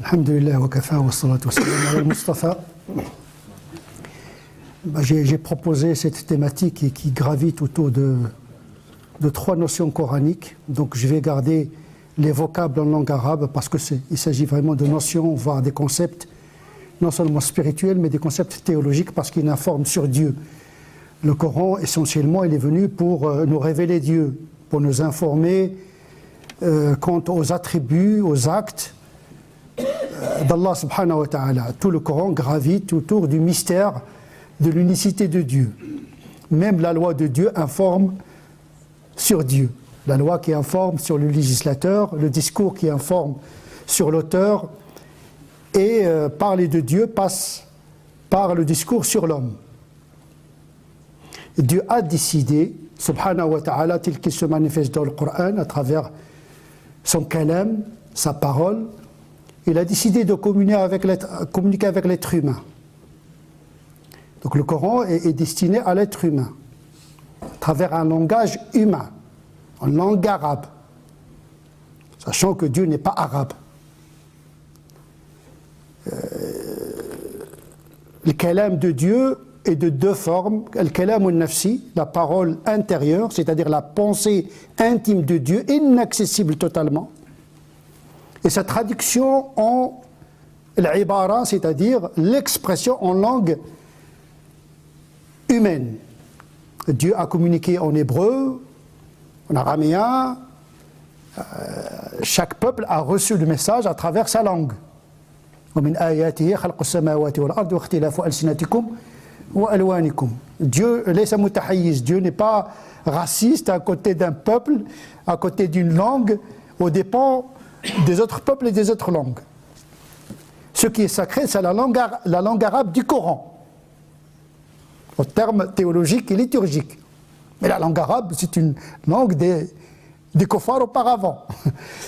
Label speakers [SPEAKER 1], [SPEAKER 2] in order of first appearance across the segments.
[SPEAKER 1] Alhamdulillah wa kafa wa salatu wa salam ala al-Mustafa. J'ai proposé cette thématique qui gravite autour de trois notions coraniques. Donc je vais garder les vocables en langue arabe parce qu'il s'agit vraiment de notions, voire des concepts, non seulement spirituels, mais des concepts théologiques parce qu'ils informent sur Dieu. Le Coran, essentiellement, il est venu pour nous révéler Dieu, pour nous informer quant aux attributs, aux actes d'Allah subhanahu wa ta'ala. Tout le Coran gravite autour du mystère de l'unicité de Dieu. Même la loi de Dieu informe sur Dieu. La loi qui informe sur le législateur, le discours qui informe sur l'auteur, et parler de Dieu passe par le discours sur l'homme. Dieu a décidé, subhanahu wa ta'ala, tel qu'il se manifeste dans le Coran, à travers son kalam, sa parole, il a décidé de communiquer avec l'être humain. Donc le Coran est destiné à l'être humain, à travers un langage humain, en langue arabe, sachant que Dieu n'est pas arabe. Le kalam de Dieu est de deux formes. Le kalam al-nafsi, la parole intérieure, c'est-à-dire la pensée intime de Dieu, inaccessible totalement. Et sa traduction en l'ibara, c'est-à-dire l'expression en langue humaine. Dieu a communiqué en hébreu, en araméen. Chaque peuple a reçu le message à travers sa langue. Dieu Dieu n'est pas raciste à côté d'un peuple, à côté d'une langue, aux dépens des autres peuples et des autres langues. Ce qui est sacré, c'est la langue arabe du Coran, au terme théologique et liturgique. Mais la langue arabe, c'est une langue des kofars auparavant.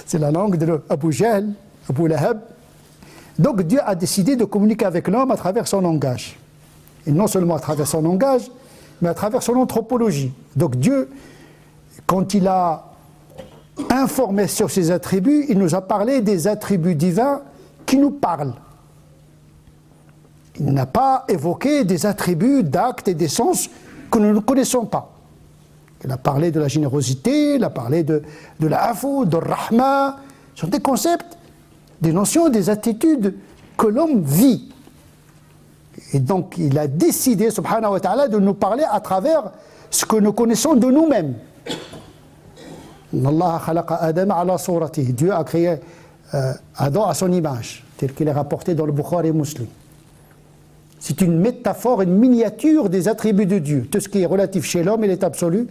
[SPEAKER 1] C'est la langue de Abu Jahl, Abu Lahab. Donc Dieu a décidé de communiquer avec l'homme à travers son langage. Et non seulement à travers son langage, mais à travers son anthropologie. Donc Dieu, quand il a informé sur ses attributs, il nous a parlé des attributs divins qui nous parlent. Il n'a pas évoqué des attributs, d'actes et d'essence que nous ne connaissons pas. Il a parlé de la générosité, il a parlé de la afou, de rahma. Ce sont des concepts, des notions, des attitudes que l'homme vit. Et donc il a décidé, subhanahu wa ta'ala, de nous parler à travers ce que nous connaissons de nous-mêmes. Dieu a créé Adam à son image, tel qu'il est rapporté dans le Bukhari et Muslim. C'est une métaphore, une miniature des attributs de Dieu. Tout ce qui est relatif chez l'homme, il est absolu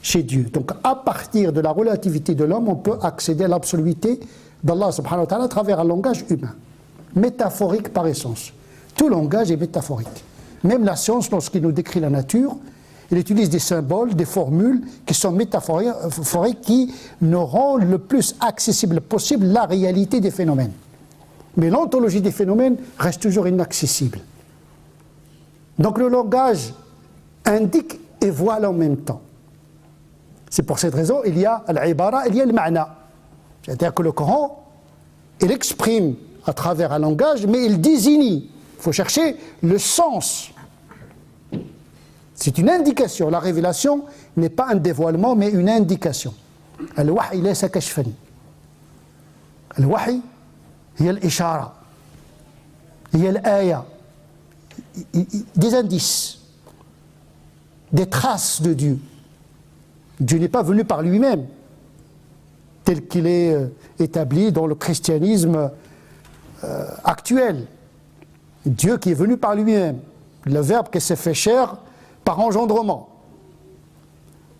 [SPEAKER 1] chez Dieu. Donc à partir de la relativité de l'homme, on peut accéder à l'absoluité d'Allah subhanahu wa ta'ala à travers un langage humain, métaphorique par essence. Tout langage est métaphorique. Même la science, lorsqu'il nous décrit la nature, il utilise des symboles, des formules qui sont métaphoriques, qui nous rendent le plus accessible possible la réalité des phénomènes. Mais l'ontologie des phénomènes reste toujours inaccessible. Donc le langage indique et voile en même temps. C'est pour cette raison il y a l'ibara, il y a le ma'na. C'est-à-dire que le Coran, il exprime à travers un langage, mais il désigne. Il faut chercher le sens. C'est une indication. La révélation n'est pas un dévoilement, mais une indication. Al-wahy laysa kashfan. Al-wahy, hiya al-ishara. Hiya al-aya. Des indices, des traces de Dieu. Dieu n'est pas venu par lui-même, tel qu'il est établi dans le christianisme actuel. Dieu qui est venu par lui-même, le verbe qui s'est fait chair par engendrement.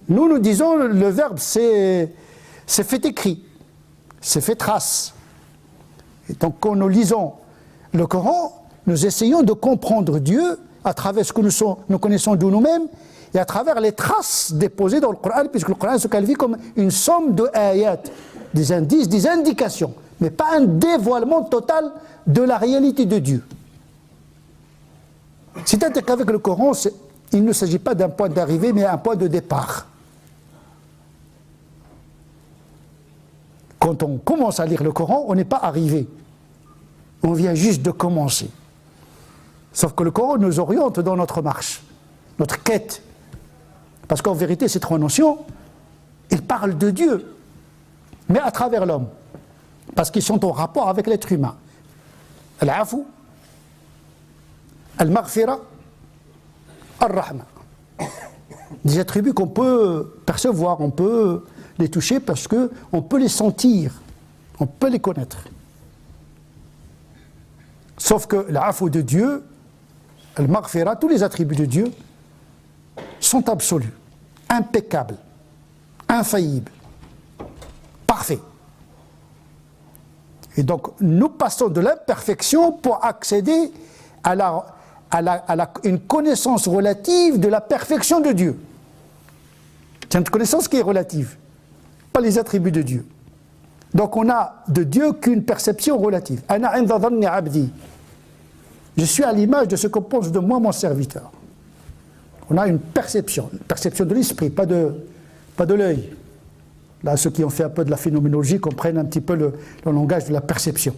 [SPEAKER 1] Nous disons le verbe c'est fait écrit, c'est fait trace. Et donc quand nous lisons le Coran, nous essayons de comprendre Dieu à travers ce que nous connaissons de nous-mêmes et à travers les traces déposées dans le Coran, puisque le Coran se qualifie comme une somme de ayat, des indices, des indications, mais pas un dévoilement total de la réalité de Dieu. C'est-à-dire qu'avec le Coran, il ne s'agit pas d'un point d'arrivée, mais un point de départ. Quand on commence à lire le Coran, on n'est pas arrivé. On vient juste de commencer. Sauf que le Coran nous oriente dans notre marche, notre quête. Parce qu'en vérité, ces trois notions, ils parlent de Dieu, mais à travers l'homme. Parce qu'ils sont en rapport avec l'être humain. Al-Afu, Al-Maghfira, Al-Rahma. Des attributs qu'on peut percevoir, on peut les toucher parce qu'on peut les sentir, on peut les connaître. Sauf que l'Afu de Dieu, Al-Maghfira, tous les attributs de Dieu sont absolus, impeccables, infaillibles, parfaits. Et donc, nous passons de l'imperfection pour accéder à une connaissance relative de la perfection de Dieu. C'est une connaissance qui est relative, pas les attributs de Dieu. Donc, on n'a de Dieu qu'une perception relative. Ana 'inda dhanni 'abdi. Je suis à l'image de ce que pense de moi mon serviteur. On a une perception de l'esprit, pas de l'œil. Là, ceux qui ont fait un peu de la phénoménologie comprennent un petit peu le langage de la perception.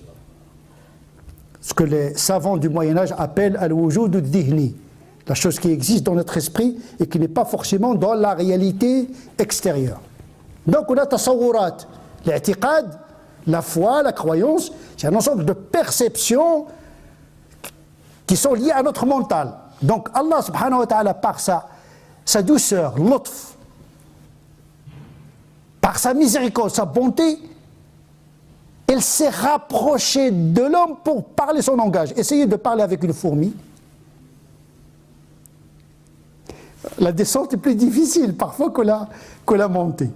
[SPEAKER 1] Ce que les savants du Moyen-Âge appellent al-wujud ad-dihni, la chose qui existe dans notre esprit et qui n'est pas forcément dans la réalité extérieure. Donc on a tasawurat, l'i'tiqad, la foi, la croyance, c'est un ensemble de perceptions qui sont liées à notre mental. Donc Allah subhanahu wa ta'ala, par sa douceur, l'utf, par sa miséricorde, sa bonté, il s'est rapproché de l'homme pour parler son langage. Essayez de parler avec une fourmi. La descente est plus difficile parfois que la montée.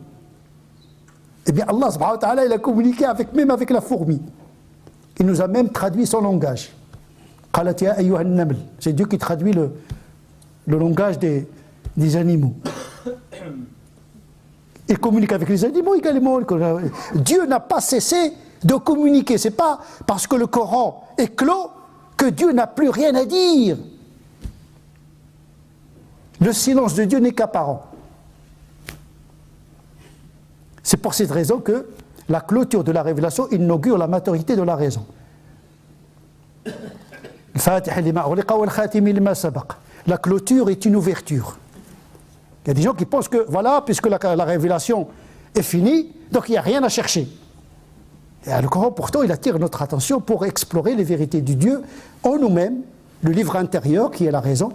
[SPEAKER 1] Eh bien Allah subhanahu wa ta'ala, il a communiqué même avec la fourmi. Il nous a même traduit son langage. Qalat ya ayyuhan naml. C'est Dieu qui traduit le langage des animaux. Il communique avec les animaux également. Dieu n'a pas cessé de communiquer. Ce n'est pas parce que le Coran est clos que Dieu n'a plus rien à dire. Le silence de Dieu n'est qu'apparent. C'est pour cette raison que la clôture de la révélation inaugure la maturité de la raison. La clôture est une ouverture. Il y a des gens qui pensent que, voilà, puisque la révélation est finie, donc il n'y a rien à chercher. Et le Coran, pourtant, il attire notre attention pour explorer les vérités du Dieu en nous-mêmes, le livre intérieur qui est la raison,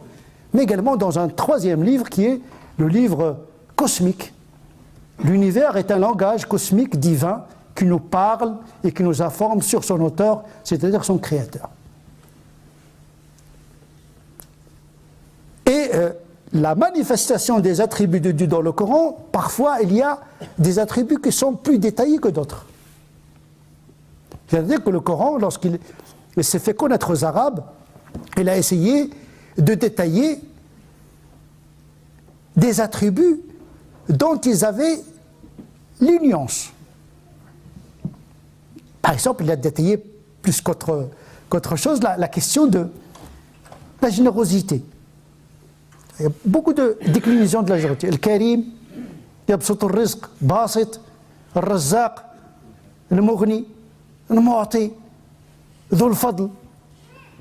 [SPEAKER 1] mais également dans un troisième livre qui est le livre cosmique. L'univers est un langage cosmique divin qui nous parle et qui nous informe sur son auteur, c'est-à-dire son créateur. Et la manifestation des attributs de Dieu dans le Coran, parfois il y a des attributs qui sont plus détaillés que d'autres. C'est-à-dire que le Coran, lorsqu'il s'est fait connaître aux Arabes, il a essayé de détailler des attributs dont ils avaient les nuances. Par exemple, il a détaillé plus qu'autre chose la question de la générosité. Il y a beaucoup de déclinaisons de la générosité. Al-Karim, Yabsut al-Rizq, Basit, Al-Razzaq, Al-Mughni, Al-Mu'ati, Dhul Fadl.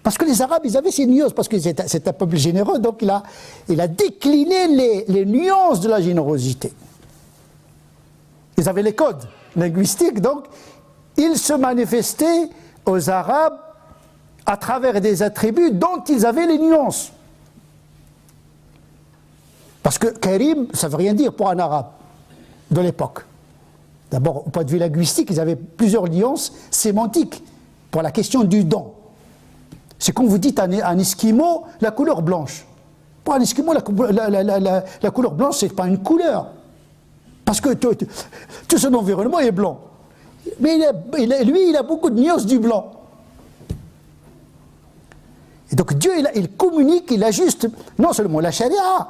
[SPEAKER 1] Parce que les Arabes, ils avaient ces nuances, parce que c'est un peuple généreux, donc il a décliné les nuances de la générosité. Ils avaient les codes linguistiques, donc ils se manifestaient aux Arabes à travers des attributs dont ils avaient les nuances. Parce que Karim, ça ne veut rien dire pour un Arabe de l'époque. D'abord, au point de vue linguistique, ils avaient plusieurs nuances sémantiques pour la question du don. C'est quand vous dites à un Esquimau la couleur blanche. Pour un Esquimau, la couleur blanche, ce n'est pas une couleur. Parce que tout son environnement est blanc. Mais lui, il a beaucoup de nuances du blanc. Et donc Dieu, il communique, il ajuste non seulement la charia,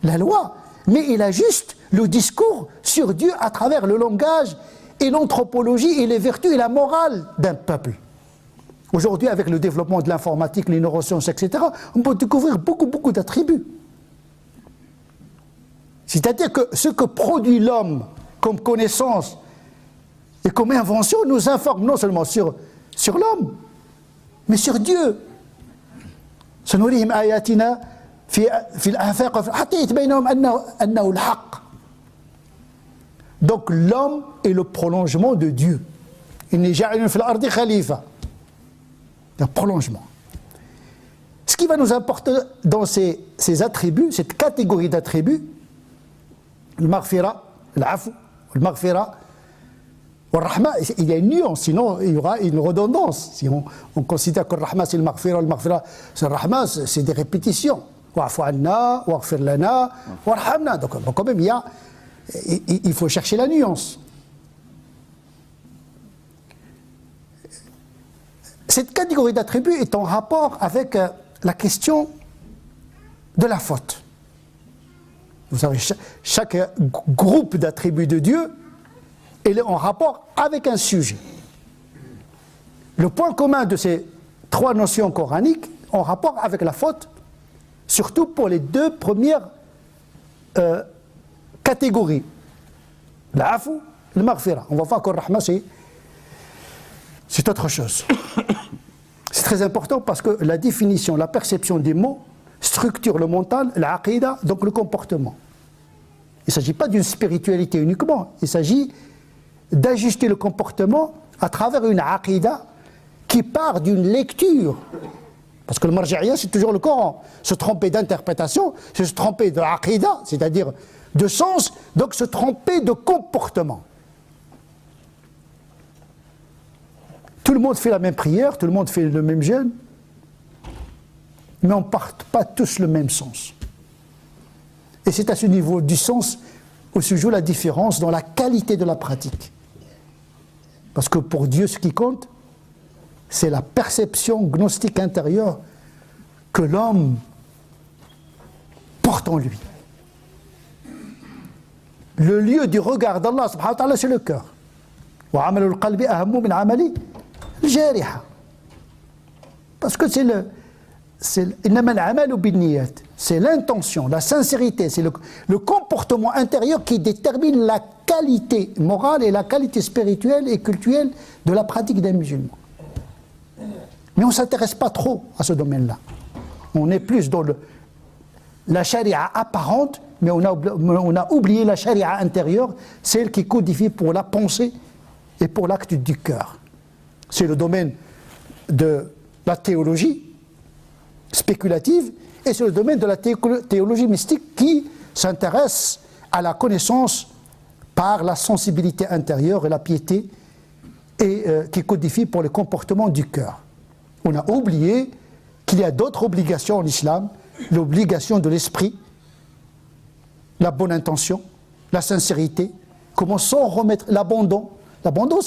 [SPEAKER 1] la loi, mais il ajuste le discours sur Dieu à travers le langage et l'anthropologie et les vertus et la morale d'un peuple. Aujourd'hui, avec le développement de l'informatique, les neurosciences, etc., on peut découvrir beaucoup d'attributs. C'est-à-dire que ce que produit l'homme comme connaissance et comme invention nous informe non seulement sur l'homme, mais sur Dieu. سنريهم آياتنا في الآفاق حتى يتبينهم أنه الحق. Donc l'homme est le prolongement de Dieu. إني جاعل في الأرض خليفة. Un prolongement. Ce qui va nous apporter dans ces attributs, cette catégorie d'attributs, le maghfira, l'afou, le maghfira, le rahma, il y a une nuance, sinon il y aura une redondance. Si on considère que le rahma c'est le maghfira c'est le rahma, c'est des répétitions. Wa'fu anna, waghfir lana, warhamna. Donc quand même il faut chercher la nuance. Cette catégorie d'attributs est en rapport avec la question de la faute. Vous savez, chaque groupe d'attributs de Dieu est en rapport avec un sujet. Le point commun de ces trois notions coraniques en rapport avec la faute, surtout pour les deux premières catégories, l'afou, le maghfira. On va voir que le rahma c'est autre chose. C'est très important parce que la définition, la perception des mots structure le mental, l'aqida, donc le comportement. Il ne s'agit pas d'une spiritualité uniquement, il s'agit d'ajuster le comportement à travers une aqida qui part d'une lecture. Parce que le marja'iyya, c'est toujours le Coran. Se tromper d'interprétation, c'est se tromper de aqida, c'est-à-dire de sens, donc se tromper de comportement. Tout le monde fait la même prière, tout le monde fait le même jeûne, mais on ne porte pas tous le même sens. Et c'est à ce niveau du sens où se joue la différence dans la qualité de la pratique. Parce que pour Dieu, ce qui compte, c'est la perception gnostique intérieure que l'homme porte en lui. Le lieu du regard d'Allah, subhanahu wa ta'ala, c'est le cœur. Wa amalul qalbi ahammu min amali al-jariha. Parce que c'est l'intention, la sincérité, c'est le comportement intérieur qui détermine la qualité morale et la qualité spirituelle et culturelle de la pratique des musulmans. Mais on ne s'intéresse pas trop à ce domaine-là. On est plus dans la charia apparente, mais on a oublié la charia intérieure, celle qui codifie pour la pensée et pour l'acte du cœur. C'est le domaine de la théologie spéculative et c'est le domaine de la théologie mystique qui s'intéresse à la connaissance par la sensibilité intérieure et la piété et qui codifie pour le comportement du cœur. On a oublié qu'il y a d'autres obligations en islam, l'obligation de l'esprit, la bonne intention, la sincérité, comment s'en remettre, l'abandon. L'abandon,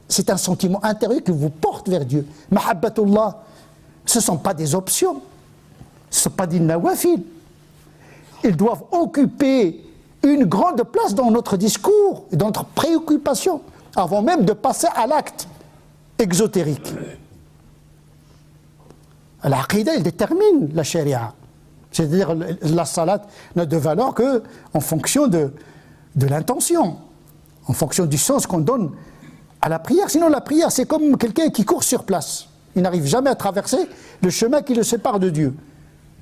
[SPEAKER 1] c'est un sentiment intérieur qui vous porte vers Dieu. Mahabbatullah, ce ne sont pas des options, ce ne sont pas des nawafil. Ils doivent occuper une grande place dans notre discours et dans notre préoccupation, avant même de passer à l'acte exotérique. L'aqida, il détermine la sharia. C'est-à-dire la salat n'a de valeur qu'en fonction de l'intention, en fonction du sens qu'on donne à la prière. Sinon la prière c'est comme quelqu'un qui court sur place. Il n'arrive jamais à traverser le chemin qui le sépare de Dieu.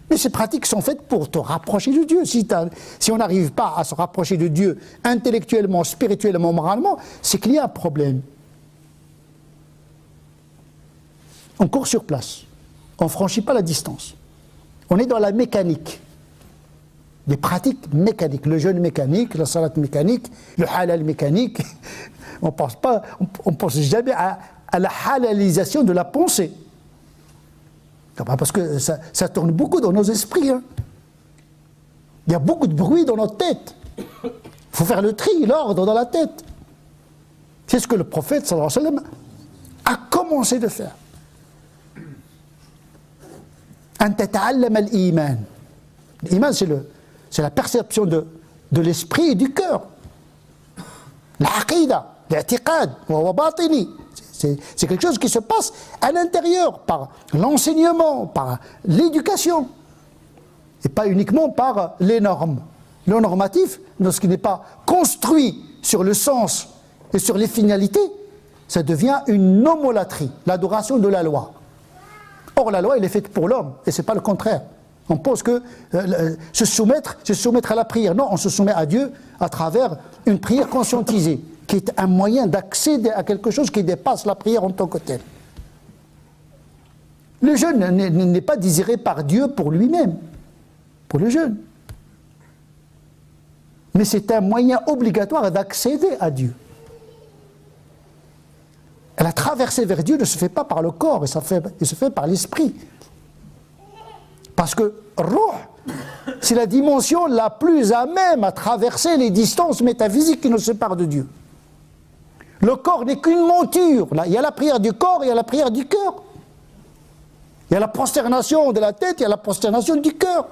[SPEAKER 1] Mais ces pratiques sont faites pour te rapprocher de Dieu. Si on n'arrive pas à se rapprocher de Dieu intellectuellement, spirituellement, moralement, c'est qu'il y a un problème. On court sur place. On ne franchit pas la distance. On est dans la mécanique. Les pratiques mécaniques. Le jeûne mécanique, la salat mécanique, le halal mécanique. On ne pense jamais à la halalisation de la pensée. Parce que ça tourne beaucoup dans nos esprits. Hein. Il y a beaucoup de bruit dans notre tête. Il faut faire le tri, l'ordre dans la tête. C'est ce que le prophète, sallallahu alayhi wa sallam, a commencé de faire. L'iman, c'est la perception de l'esprit et du cœur. L'aqida, l'i'tiqad, c'est quelque chose qui se passe à l'intérieur, par l'enseignement, par l'éducation, et pas uniquement par les normes. Le normatif, lorsqu'il n'est pas construit sur le sens et sur les finalités, ça devient une homolatrie, l'adoration de la loi. Or, la loi, elle est faite pour l'homme, et ce n'est pas le contraire. On pense que se soumettre à la prière. Non, on se soumet à Dieu à travers une prière conscientisée, qui est un moyen d'accéder à quelque chose qui dépasse la prière en tant que telle. Le jeûne n'est pas désiré par Dieu pour lui-même, pour le jeûne. Mais c'est un moyen obligatoire d'accéder à Dieu. Et la traversée vers Dieu ne se fait pas par le corps, elle se fait par l'esprit. Parce que Ruh, c'est la dimension la plus à même à traverser les distances métaphysiques qui nous séparent de Dieu. Le corps n'est qu'une monture. Là, il y a la prière du corps, il y a la prière du cœur. Il y a la prosternation de la tête, il y a la prosternation du cœur.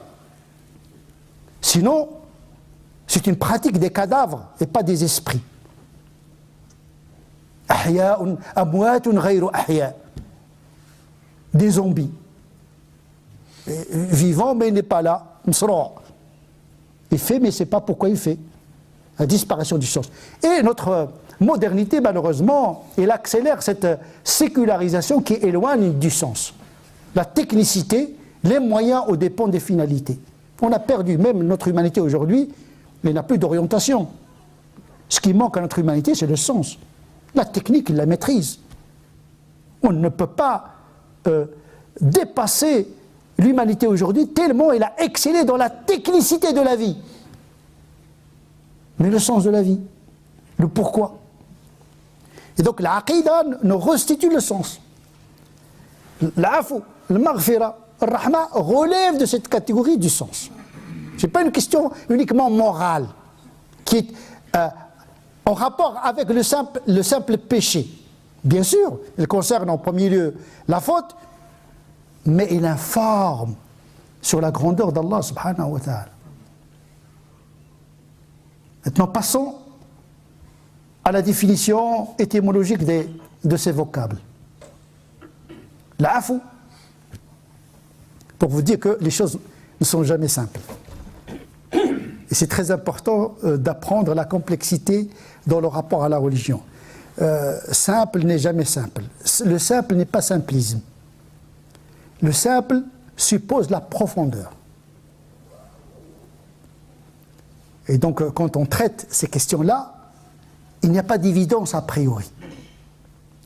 [SPEAKER 1] Sinon, c'est une pratique des cadavres et pas des esprits. Ahya'un amwatun ghayru ahya'. Des zombies. Vivant, mais il n'est pas là. Il fait, mais il ne sait pas pourquoi il fait. La disparition du sens. Et notre modernité, malheureusement, elle accélère cette sécularisation qui éloigne du sens. La technicité, les moyens aux dépens des finalités. On a perdu, même notre humanité aujourd'hui, mais n'a plus d'orientation. Ce qui manque à notre humanité, c'est le sens. La technique, il la maîtrise. On ne peut pas dépasser l'humanité aujourd'hui tellement elle a excellé dans la technicité de la vie. Mais le sens de la vie, le pourquoi. Et donc l'aqida nous restitue le sens. L'afou, le maghfira, le rahma relève de cette catégorie du sens. Ce n'est pas une question uniquement morale, qui est en rapport avec le simple péché. Bien sûr, il concerne en premier lieu la faute, mais il informe sur la grandeur d'Allah subhanahu wa ta'ala. Maintenant, passons à la définition étymologique de ces vocables. L'afou, pour vous dire que les choses ne sont jamais simples. Et c'est très important d'apprendre la complexité dans le rapport à la religion. Simple n'est jamais simple. Le simple n'est pas simplisme. Le simple suppose la profondeur. Et donc, quand on traite ces questions-là, il n'y a pas d'évidence a priori.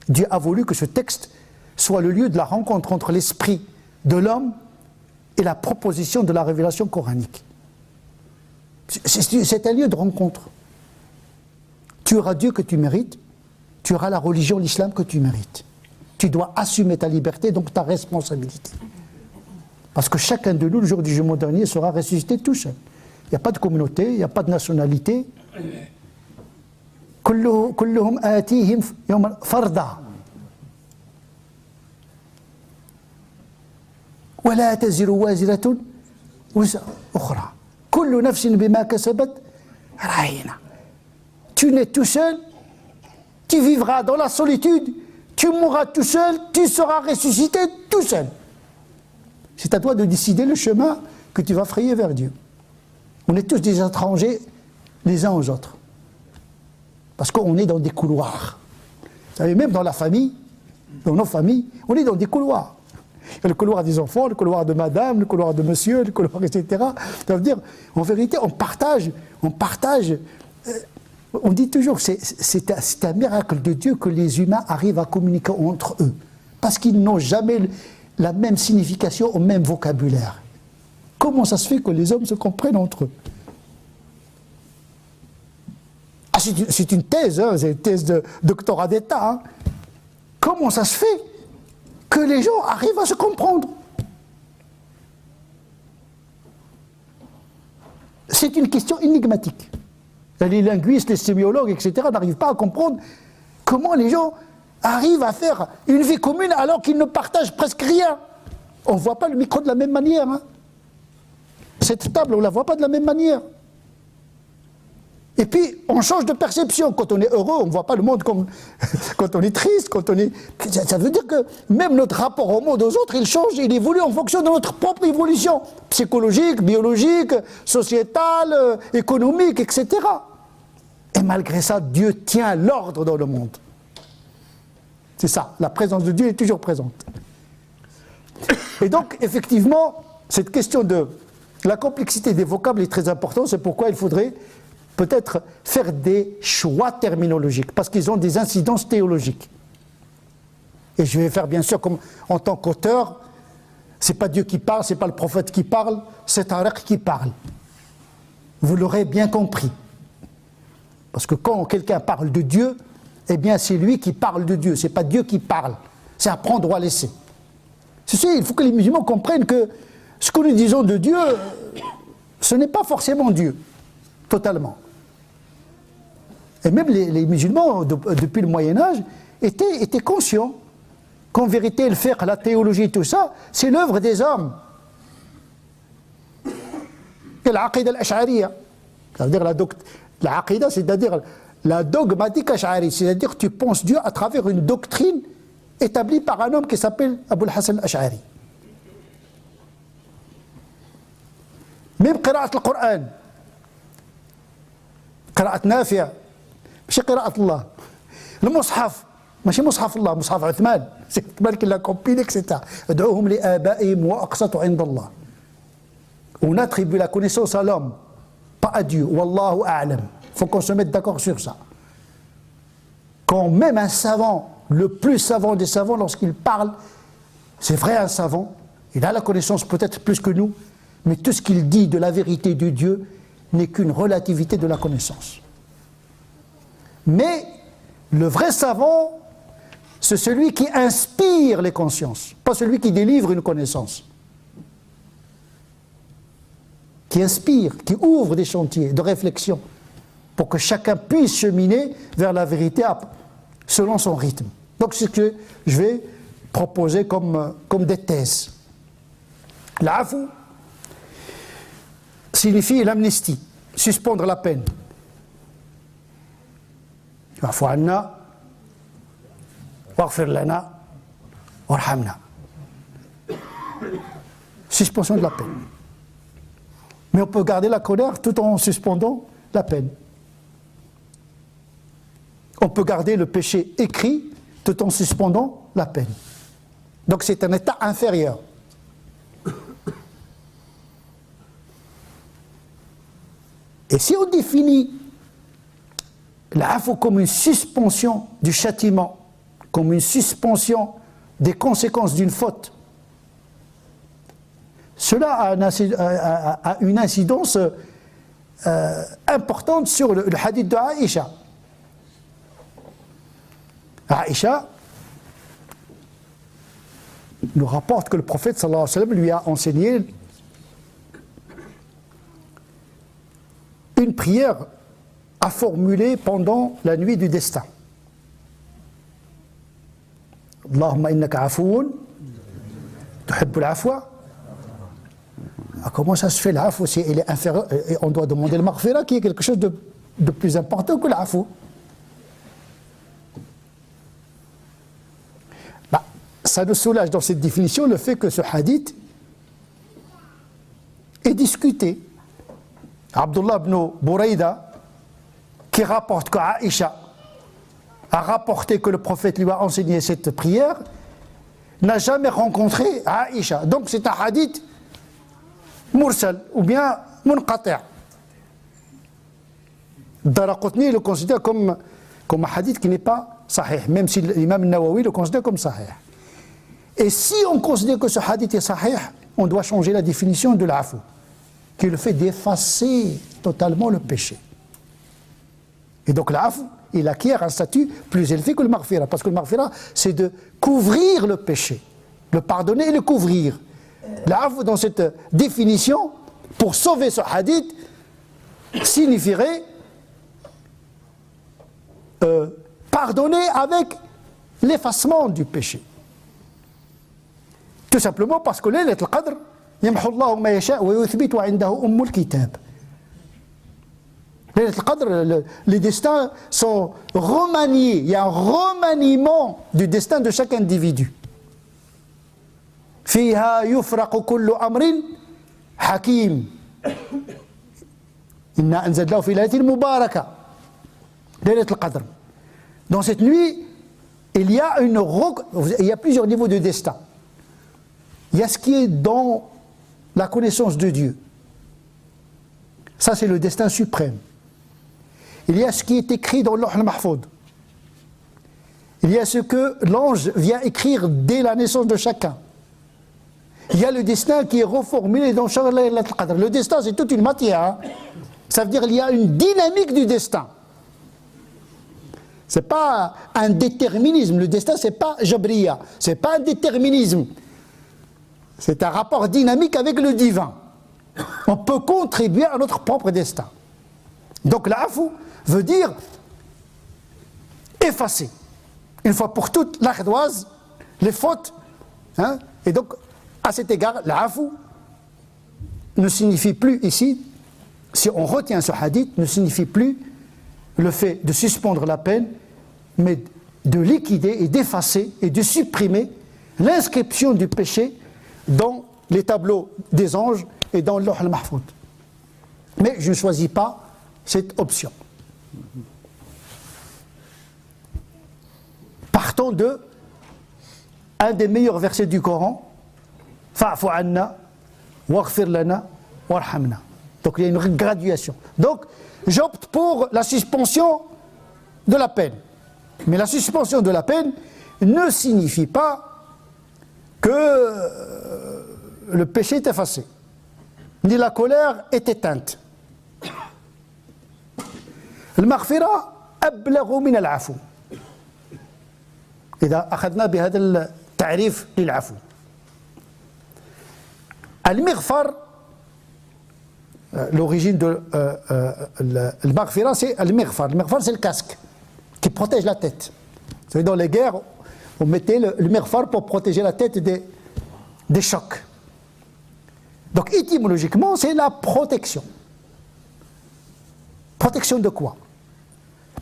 [SPEAKER 1] Dieu a voulu que ce texte soit le lieu de la rencontre entre l'esprit de l'homme et la proposition de la révélation coranique. C'est un lieu de rencontre. Tu auras Dieu que tu mérites, tu auras la religion, l'islam que tu mérites. Tu dois assumer ta liberté, donc ta responsabilité. Parce que chacun de nous, le jour du jugement dernier, sera ressuscité tout seul. Il n'y a pas de communauté, il n'y a pas de nationalité. كلهم آتيهم يوم فردا ولا تزر وازرة وزر أخرى كل نفس بما كسبت رهينة. Tu nais tout seul, tu vivras dans la solitude, tu mourras tout seul, tu seras ressuscité tout seul. C'est à toi de décider le chemin que tu vas frayer vers Dieu. On est tous des étrangers les uns aux autres. Parce qu'on est dans des couloirs. Vous savez, même dans la famille, dans nos familles, on est dans des couloirs. Il y a le couloir des enfants, le couloir de madame, le couloir de monsieur, le couloir, etc. Ça veut dire, en vérité, on partage. On dit toujours que c'est un miracle de Dieu que les humains arrivent à communiquer entre eux. Parce qu'ils n'ont jamais la même signification au même vocabulaire. Comment ça se fait que les hommes se comprennent entre eux? C'est une thèse, hein, c'est une thèse de doctorat d'État. Hein. Comment ça se fait que les gens arrivent à se comprendre? C'est une question énigmatique. Les linguistes, les sémiologues, etc. n'arrivent pas à comprendre comment les gens arrivent à faire une vie commune alors qu'ils ne partagent presque rien. On ne voit pas le micro de la même manière. Hein. Cette table, on ne la voit pas de la même manière. Et puis, on change de perception. Quand on est heureux, on ne voit pas le monde comme quand on est triste, quand on est... Ça veut dire que même notre rapport au monde, aux autres, il change, il évolue en fonction de notre propre évolution psychologique, biologique, sociétale, économique, etc. Et malgré ça, Dieu tient l'ordre dans le monde. C'est ça, la présence de Dieu est toujours présente. Et donc, effectivement, cette question de la complexité des vocables est très importante, c'est pourquoi il faudrait peut-être faire des choix terminologiques, parce qu'ils ont des incidences théologiques. Et je vais faire bien sûr, comme en tant qu'auteur, c'est pas Dieu qui parle, c'est pas le prophète qui parle, c'est Tariq qui parle. Vous l'aurez bien compris. Parce que quand quelqu'un parle de Dieu, eh bien c'est lui qui parle de Dieu, c'est pas Dieu qui parle. C'est à prendre ou à laisser. Ceci, il faut que les musulmans comprennent que ce que nous disons de Dieu, ce n'est pas forcément Dieu, totalement. Et même les musulmans, depuis le Moyen-Âge, étaient conscients qu'en vérité, le fiqh, la théologie, tout ça, c'est l'œuvre des hommes. Et l'aqida al-ash'ariyya, c'est-à-dire l'aqida, c'est-à-dire la dogmatique ash'ari, c'est-à-dire que tu penses Dieu à travers une doctrine établie par un homme qui s'appelle Abu al-Hasan al-Ash'ari. Même قراءة القرآن قراءة نافع ماشي قراءة الله المصحف ماشي مصحف الله مصحف عثمان عثمان qui l'a compilé etc. ادعوهم لآبائهم وأقسطوا عند الله. On attribue la connaissance à l'homme, pas à Dieu. Wallahu a'lam. Il faut qu'on se mette d'accord sur ça. Quand même un savant, le plus savant des savants, lorsqu'il parle, c'est vrai un savant, il a la connaissance peut-être plus que nous, mais tout ce qu'il dit de la vérité de Dieu n'est qu'une relativité de la connaissance. Mais le vrai savant, c'est celui qui inspire les consciences, pas celui qui délivre une connaissance. Qui inspire, qui ouvre des chantiers de réflexion pour que chacun puisse cheminer vers la vérité selon son rythme. Donc c'est ce que je vais proposer comme des thèses. L'afou signifie l'amnistie, suspendre la peine. Wa'fu anna, waghfir lana, warhamna. Suspension de la peine. Mais on peut garder la colère tout en suspendant la peine. On peut garder le péché écrit tout en suspendant la peine. Donc c'est un état inférieur. Et si on définit l'afou comme une suspension du châtiment, comme une suspension des conséquences d'une faute, cela a une incidence importante sur le hadith de Aïcha. Aïcha nous rapporte que le prophète sallallahu alayhi wa sallam lui a enseigné une prière à formuler pendant la nuit du destin. Allahumma innaka afoun tuhibbul afwa. Comment ça se fait l'afou si il est inférieur, on doit demander le maghfira qui est quelque chose de plus important que l'afou. Ça nous soulage dans cette définition le fait que ce hadith est discuté. Abdullah ibn Buraïda, qui rapporte qu'Aïcha a rapporté que le prophète lui a enseigné cette prière, n'a jamais rencontré Aïcha. Donc c'est un hadith mursal ou bien munqati'. Daraqutni le considère comme un hadith qui n'est pas sahih, même si l'imam Nawawi le considère comme sahih. Et si on considère que ce hadith est sahih, on doit changer la définition de l'afou, qui est le fait d'effacer totalement le péché. Et donc l'afou, il acquiert un statut plus élevé que le maghfira, parce que le maghfira, c'est de couvrir le péché, le pardonner et le couvrir. L'afou, dans cette définition, pour sauver ce hadith, signifierait pardonner avec l'effacement du péché. Tout simplement parce que Laylat al-Qadr, yamhu Allahu ma yasha' wa yuthbit wa 'indahu ummul kitab. Laylat al-Qadr, les destins sont remaniés, il y a un remaniement du destin de chaque individu. Fiha yufraqu kullu amrin hakim. Inna anzalnahu fi laylatin mubarakah. Laylat al-Qadr. Dans cette nuit, il y a plusieurs niveaux de destin. il y a ce qui est dans la connaissance de Dieu. Ça, c'est le destin suprême. Il y a ce qui est écrit dans l'Awh al-Mahfoud. Il y a ce que l'ange vient écrire dès la naissance de chacun. Il y a le destin qui est reformulé dans Laylatul Qadr. Le destin, c'est toute une matière. Hein. Ça veut dire qu'il y a une dynamique du destin. Ce n'est pas un déterminisme. Le destin, ce n'est pas Jabriya. Ce n'est pas un déterminisme. C'est un rapport dynamique avec le divin. On peut contribuer à notre propre destin. Donc l'afou veut dire effacer. Une fois pour toutes, l'ardoise, les fautes. Hein, et donc, à cet égard, l'afou ne signifie plus ici, si on retient ce hadith, ne signifie plus le fait de suspendre la peine, mais de liquider et d'effacer et de supprimer l'inscription du péché dans les tableaux des anges et dans l'Awh al-Mahfoud. Mais je ne choisis pas cette option. Partons de un des meilleurs versets du Coran, Fa'fu anna, waghfir lana, warhamna. Donc il y a une graduation. Donc j'opte pour la suspension de la peine. Mais la suspension de la peine ne signifie pas que le péché est effacé, ni la colère est éteinte. المغفرة أبلغ من العفو. إذا أخذنا بهذا التعريف للعفو. المغفر, l'origine de المغفرة, c'est المغفر. المغفر, c'est le casque qui protège la tête. Vous savez, dans les guerres, on mettait le mighfar pour protéger la tête des chocs. Donc étymologiquement, c'est la protection. Protection de quoi?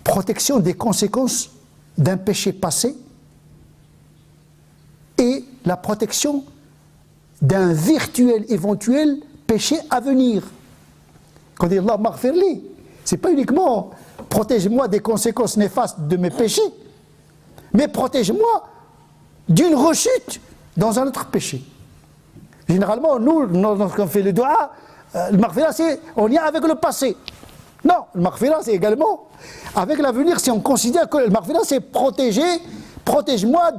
[SPEAKER 1] Protection des conséquences d'un péché passé et la protection d'un virtuel éventuel péché à venir. Quand on dit Allah maghfirli, c'est pas uniquement protège-moi des conséquences néfastes de mes péchés, mais protège-moi d'une rechute dans un autre péché. Généralement, nous, lorsqu'on fait le dua, le maghfira, c'est on y est avec le passé. Non, le maghfira, c'est également avec l'avenir. Si on considère que le maghfira, c'est protège-moi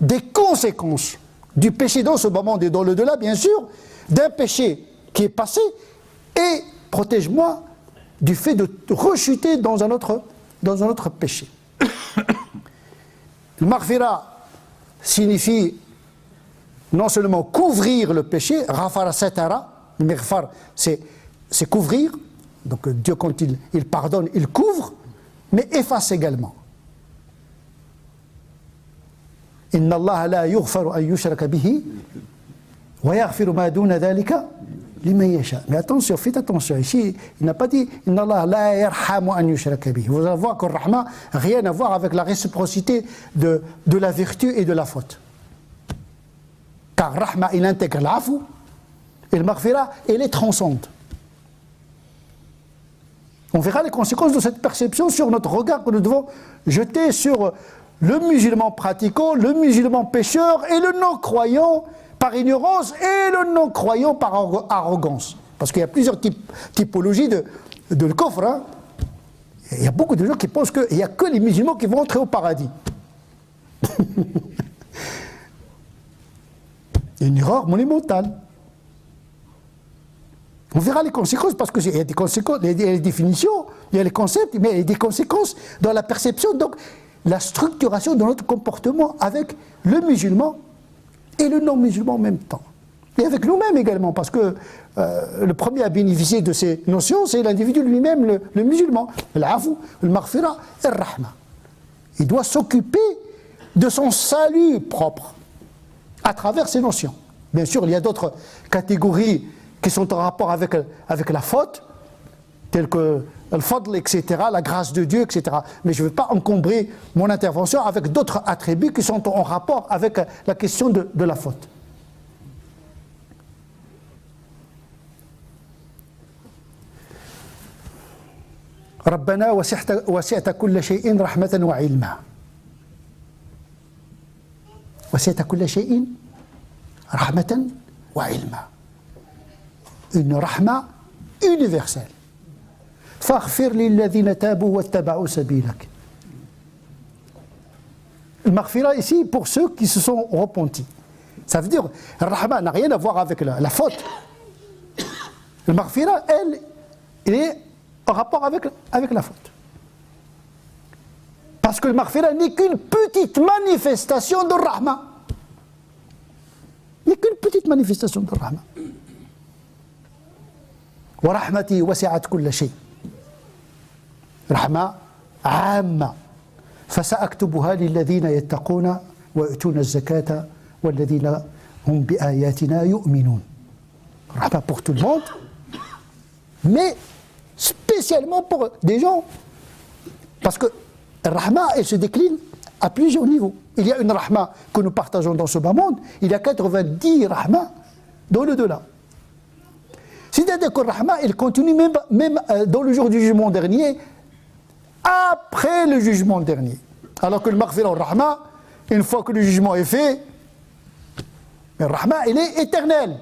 [SPEAKER 1] des conséquences du péché dans ce moment et dans le delà, bien sûr, d'un péché qui est passé, et protège-moi du fait de rechuter dans un autre péché. Le maghfira signifie non seulement couvrir le péché, rafara satara, le maghfar, c'est couvrir, donc Dieu quand il pardonne, il couvre, mais efface également. Inna Allah la yughfaru an yushraka bihi wa yaghfiru ma duna dhalika liman yasha. Mais attention, faites attention, ici il n'a pas dit Inna Allah la yarhamu an yushraka bihi. Vous allez voir que le rahma n'a rien à voir avec la réciprocité de la vertu et de la faute. Car rahma, il intègre l'afou et le maghfira, il est transcende. On verra les conséquences de cette perception sur notre regard que nous devons jeter sur le musulman pratiquant, le musulman pécheur et le non-croyant par ignorance et le non-croyant par arrogance. Parce qu'il y a plusieurs typologies de le kufr. Hein. Il y a beaucoup de gens qui pensent qu'il n'y a que les musulmans qui vont entrer au paradis. Il y a une erreur monumentale. On verra les conséquences, parce qu'il y a des conséquences, il y a les définitions, il y a les concepts, mais il y a des conséquences dans la perception, donc la structuration de notre comportement avec le musulman et le non-musulman en même temps. Et avec nous-mêmes également, parce que le premier à bénéficier de ces notions, c'est l'individu lui-même, le musulman. L'afou, le maghfira et le rahma. Il doit s'occuper de son salut propre à travers ces notions. Bien sûr, il y a d'autres catégories qui sont en rapport avec la faute, telles que le fadl, etc., la grâce de Dieu, etc. Mais je ne veux pas encombrer mon intervention avec d'autres attributs qui sont en rapport avec la question de la faute. ربنا وسعت كل شيء رحمة وعلما. وسعت كل شيء Rahmatan wa ilma. Une rahma universelle. Faghfir lilladhina tabu wattaba'u sabilak. Le maghfira ici pour ceux qui se sont repentis. Ça veut dire, le rahma n'a rien à voir avec la faute. Le maghfira, il est en rapport avec la faute. Parce que le maghfira n'est qu'une petite manifestation de rahma. N'est qu'une petite manifestation de rahma. Wa rahmati wasi'at kulla shay. Rahma amma. فسأكتبها للذين يتقون ويؤتون الزكاة والذين هم بآياتنا يؤمنون. Rahma pour tout le monde, mais spécialement pour des gens. Parce que Rahma, elle se décline à plusieurs niveaux. Il y a une Rahma que nous partageons dans ce bas monde, il y a 90 Rahma dans le delà. C'est-à-dire que Rahma, elle continue même dans le jour du jugement dernier, après le jugement dernier. Alors que le Maghfira al-Rahma, une fois que le jugement est fait, le Rahma, il est éternel.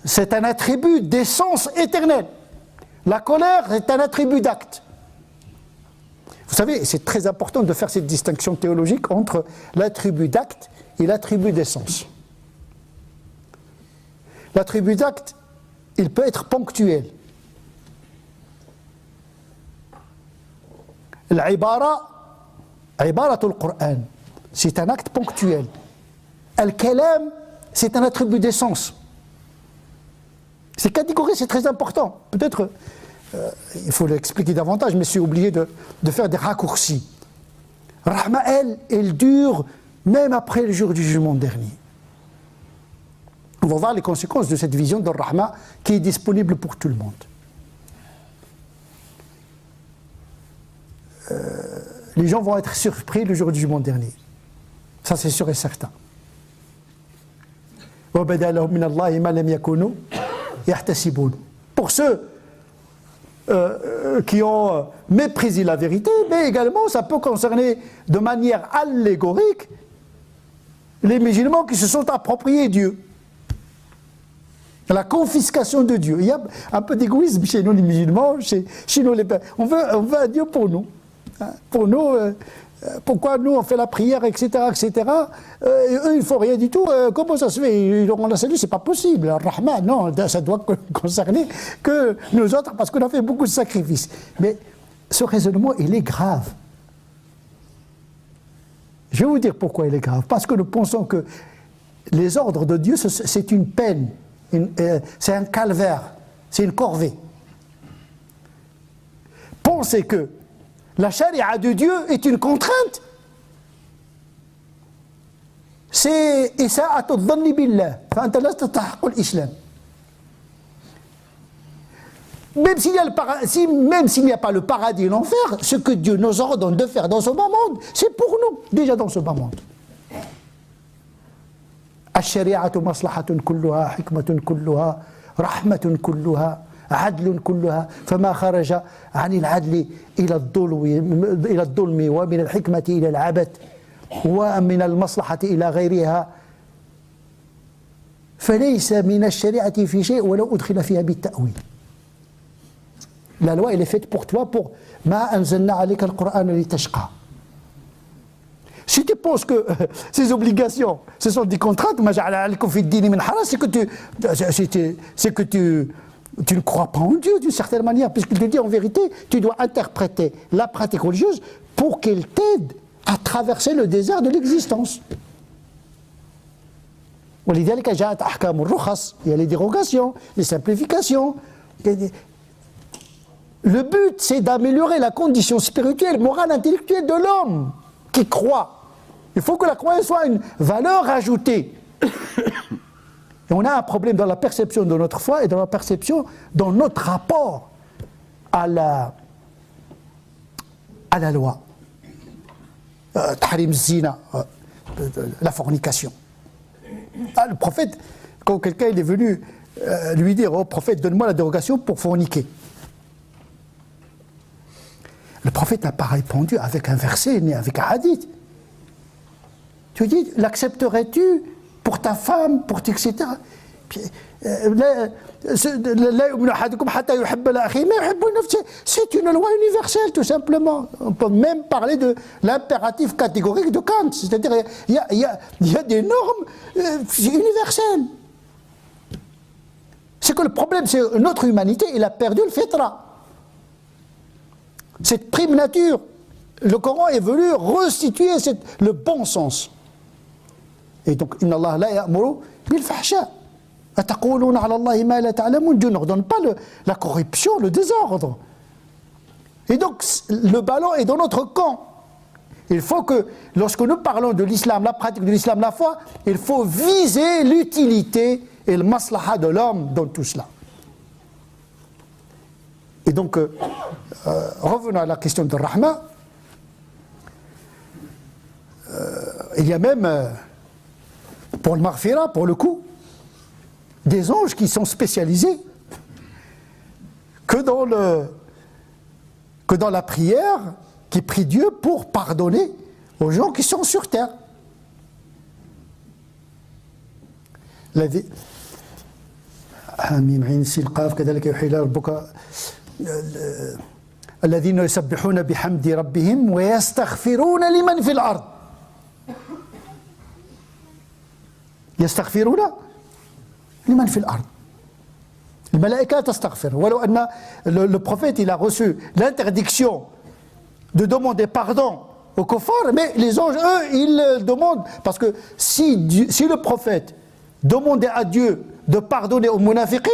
[SPEAKER 1] C'est un attribut d'essence éternelle. La colère est un attribut d'acte. Vous savez, c'est très important de faire cette distinction théologique entre l'attribut d'acte et l'attribut d'essence. L'attribut d'acte, il peut être ponctuel. L'ibara, ibaratul Qur'an, c'est un acte ponctuel. Al-kalam, c'est un attribut d'essence. Ces catégories, c'est très important. Peut-être, il faut l'expliquer davantage, mais je suis obligé de faire des raccourcis. Rahma, elle dure même après le jour du jugement dernier. On va voir les conséquences de cette vision de Rahma qui est disponible pour tout le monde. Les gens vont être surpris le jour du jugement dernier. Ça, c'est sûr et certain. Pour ceux qui ont méprisé la vérité, mais également ça peut concerner de manière allégorique les musulmans qui se sont appropriés Dieu. La confiscation de Dieu. Il y a un peu d'égoïsme chez nous les musulmans, chez nous les pères. On veut un Dieu pour nous. Pour nous, pourquoi nous on fait la prière, etc., etc. Et eux, ils ne font rien du tout. Comment ça se fait? Ils auront la salut, c'est pas possible. Rahman, non, ça doit concerner que nous autres, parce qu'on a fait beaucoup de sacrifices. Mais ce raisonnement, il est grave. Je vais vous dire pourquoi il est grave. Parce que nous pensons que les ordres de Dieu, c'est une peine, c'est un calvaire, c'est une corvée. Pensez que la charia de Dieu est une contrainte. C'est isa'atu dhanni billah, fa'anta la tatahaqqu al-islam. Même s'il n'y a pas le paradis et l'enfer, ce que Dieu nous ordonne de faire dans ce bas monde, c'est pour nous, déjà dans ce bas monde. الشريعة مصلحة كلها حكمة كلها رحمة كلها عدل كلها فما خرج عن العدل إلى الظلم ومن الحكمة إلى العبث ومن المصلحة إلى غيرها فليس من الشريعة في شيء ولو أدخل فيها بالتأويل. La loi, elle est faite pour toi, pour ما أنزلنا عليك القرآن لتشقى. Si tu penses que ces obligations, ce sont des contraintes, c'est que tu ne crois pas en Dieu d'une certaine manière, puisqu'il te dit en vérité, tu dois interpréter la pratique religieuse pour qu'elle t'aide à traverser le désert de l'existence. Il y a les dérogations, les simplifications. Le but, c'est d'améliorer la condition spirituelle, morale, intellectuelle de l'homme qui croit. Il faut que la croyance soit une valeur ajoutée. Et on a un problème dans la perception de notre foi et dans la perception, dans notre rapport à la loi. Tahrim zina, la fornication. Le prophète, quand quelqu'un est venu lui dire, oh prophète, donne-moi la dérogation pour forniquer. Le prophète n'a pas répondu avec un verset ni avec un hadith. Tu dis, l'accepterais-tu pour ta femme, pour etc. C'est une loi universelle, tout simplement. On peut même parler de l'impératif catégorique de Kant. C'est-à-dire, il y a des normes universelles. C'est que le problème, c'est que notre humanité, il a perdu le fitra. Cette prime nature. Le Coran est venu restituer le bon sens. Et donc, Inna Allah la ya'muru bil fahsha. Dieu n'ordonne pas la corruption, le désordre. Et donc, le ballon est dans notre camp. Il faut que, lorsque nous parlons de l'islam, la pratique de l'islam, la foi, il faut viser l'utilité et le maslaha de l'homme dans tout cela. Et donc, revenons à la question de Rahma. Il y a même, pour le maghfira, pour le coup, des anges qui sont spécialisés que dans la prière, qui prient Dieu pour pardonner aux gens qui sont sur terre. الذين يسبحون بحمد ربهم ويستغفرون لمن في الأرض يستغفرون لمن في الأرض الملائكة تستغفر ولو أن le prophète il a reçu l'interdiction de demander pardon aux kuffars, mais les anges eux ils demandent, parce que si le prophète demandait à Dieu de pardonner aux munafiqin,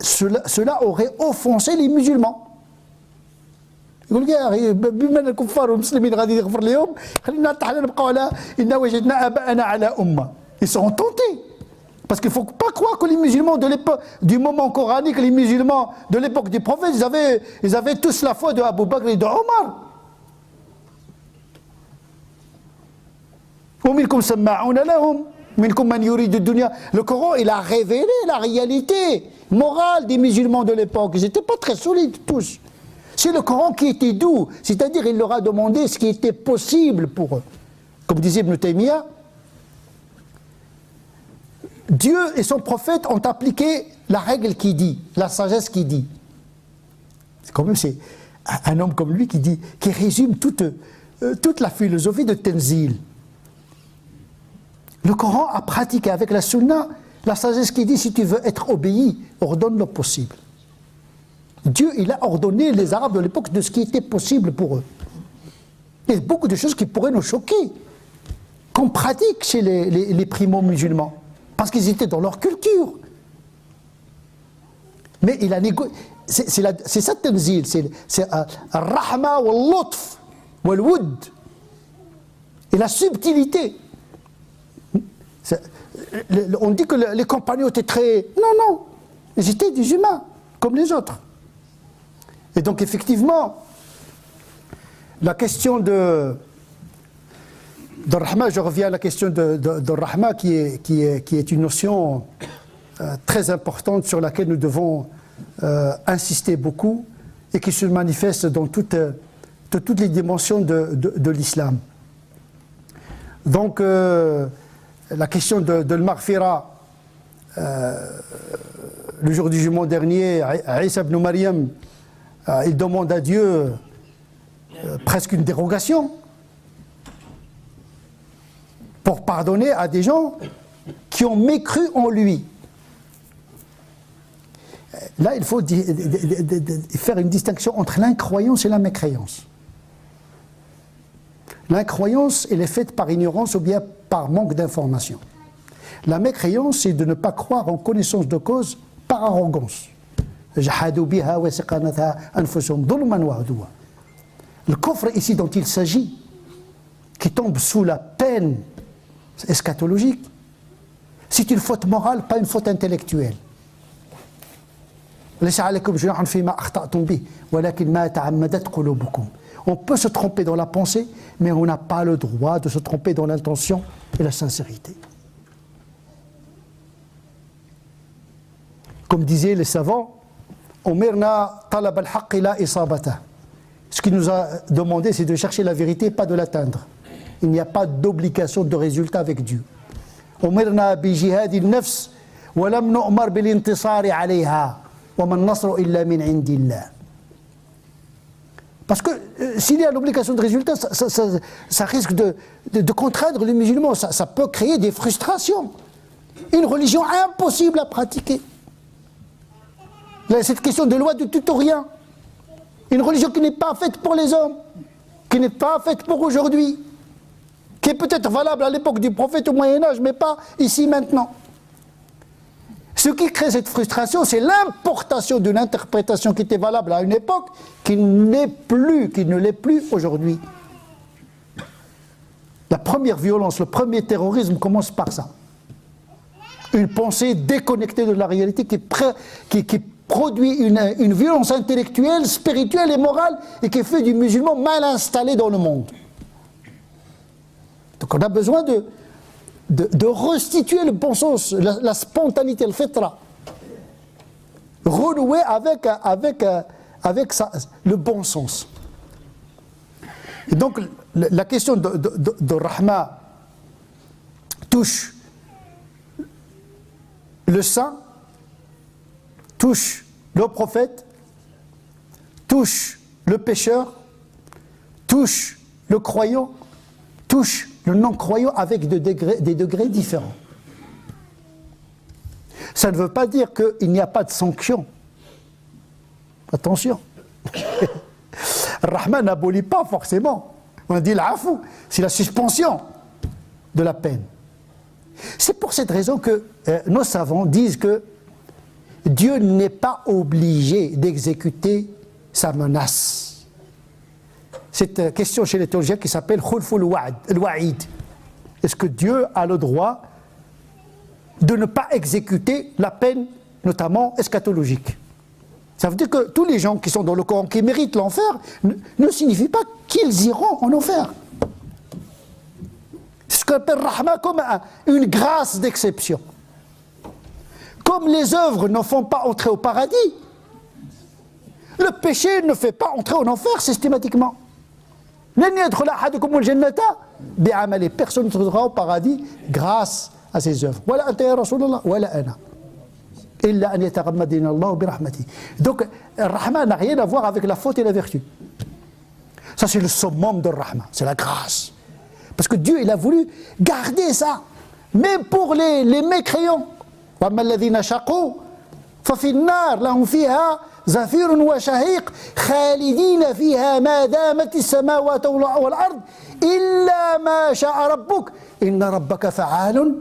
[SPEAKER 1] cela aurait offensé les musulmans. يقول لك يا اخي بما ان الكفار والمسلمين غادي يغفر لهم خلينا حنا نبقاو على إنا وجدنا آباءنا على أمة. Ils seront tentés. Parce qu'il ne faut pas croire que les musulmans de l'époque, du moment coranique, les musulmans de l'époque du prophète, ils avaient tous la foi de Abu Bakr et de Omar. ومنكم سماعون لهم منكم من يريد الدنيا. Le Coran, il a révélé la réalité morale des musulmans de l'époque. Ils n'étaient pas très solides tous. C'est le Coran qui était doux, c'est-à-dire il leur a demandé ce qui était possible pour eux. Comme disait Ibn Taymiyyah, Dieu et son prophète ont appliqué la règle qui dit, la sagesse qui dit. C'est quand même un homme comme lui qui résume toute la philosophie de Tenzil. Le Coran a pratiqué avec la Sunna la sagesse qui dit si tu veux être obéi, ordonne le possible. Dieu, il a ordonné les Arabes de l'époque de ce qui était possible pour eux. Il y a beaucoup de choses qui pourraient nous choquer, qu'on pratique chez les primo-musulmans, parce qu'ils étaient dans leur culture. Mais il a négocié. C'est ça Tenzil, c'est Rahma wal Lutf wal Wud. Et la subtilité. On dit que les compagnons étaient très. Non, ils étaient des humains, comme les autres. Et donc effectivement, la question de Rahma, je reviens à la question de Rahma qui est une notion très importante sur laquelle nous devons insister beaucoup et qui se manifeste dans toutes les dimensions de l'islam. Donc la question de l'Maghfira, le jour du jugement dernier, Isa ibn Maryam, il demande à Dieu presque une dérogation pour pardonner à des gens qui ont mécru en lui. Là, il faut faire une distinction entre l'incroyance et la mécréance. L'incroyance, elle est faite par ignorance ou bien par manque d'information. La mécréance, c'est de ne pas croire en connaissance de cause par arrogance. Le coffre ici dont il s'agit, qui tombe sous la peine eschatologique, c'est une faute morale, pas une faute intellectuelle. On peut se tromper dans la pensée, mais on n'a pas le droit de se tromper dans l'intention et la sincérité. Comme disaient les savants, ce qu'il nous a demandé, c'est de chercher la vérité, pas de l'atteindre. Il n'y a pas d'obligation de résultat avec Dieu. أمرنا بجهاد النفس ولم نؤمر بالانتصار عليها وما النصر إلا من عند الله. Parce que s'il y a l'obligation de résultat, ça risque de contraindre les musulmans, ça peut créer des frustrations. Une religion impossible à pratiquer. Cette question de loi de tout ou rien. Une religion qui n'est pas faite pour les hommes, qui n'est pas faite pour aujourd'hui, qui est peut-être valable à l'époque du prophète au Moyen-Âge, mais pas ici maintenant. Ce qui crée cette frustration, c'est l'importation d'une interprétation qui était valable à une époque, qui ne l'est plus aujourd'hui. La première violence, le premier terrorisme commence par ça. Une pensée déconnectée de la réalité qui produit une violence intellectuelle, spirituelle et morale et qui fait du musulman mal installé dans le monde. Donc on a besoin de restituer le bon sens, la spontanéité, le fitra. Renouer avec ça, le bon sens. Et donc la question de Rahma touche le saint, touche le prophète, touche le pécheur, touche le croyant, touche le non-croyant avec des degrés différents. Ça ne veut pas dire qu'il n'y a pas de sanction. Attention. Rahman n'abolit pas forcément. On dit l'afou, c'est la suspension de la peine. C'est pour cette raison que nos savants disent que Dieu n'est pas obligé d'exécuter sa menace. Cette question chez les théologiens qui s'appelle khulful wa'id. Est-ce que Dieu a le droit de ne pas exécuter la peine, notamment eschatologique? Ça veut dire que tous les gens qui sont dans le Coran, qui méritent l'enfer, ne signifie pas qu'ils iront en enfer. C'est ce qu'on appelle Rahma comme une grâce d'exception. Comme les œuvres ne font pas entrer au paradis, le péché ne fait pas entrer en enfer systématiquement. Personne ne sera au paradis grâce à ses œuvres. Donc, Rahma n'a rien à voir avec la faute et la vertu. Ça, c'est le summum de Rahma, c'est la grâce. Parce que Dieu, il a voulu garder ça, même pour les mécréants. وَأَمَّا الَّذِينَ شَقُوا فَفِي النَّارِ لَهُمْ فِيهَا زَفِيرٌ وَشَهِيقٌ خَالِدِينَ فِيهَا مَا دَامَتِ السَّمَاوَاتُ وَالْأَرْضُ إِلَّا مَا شَاءَ رَبُّكَ إِنَّ رَبَّكَ فَعَالٌ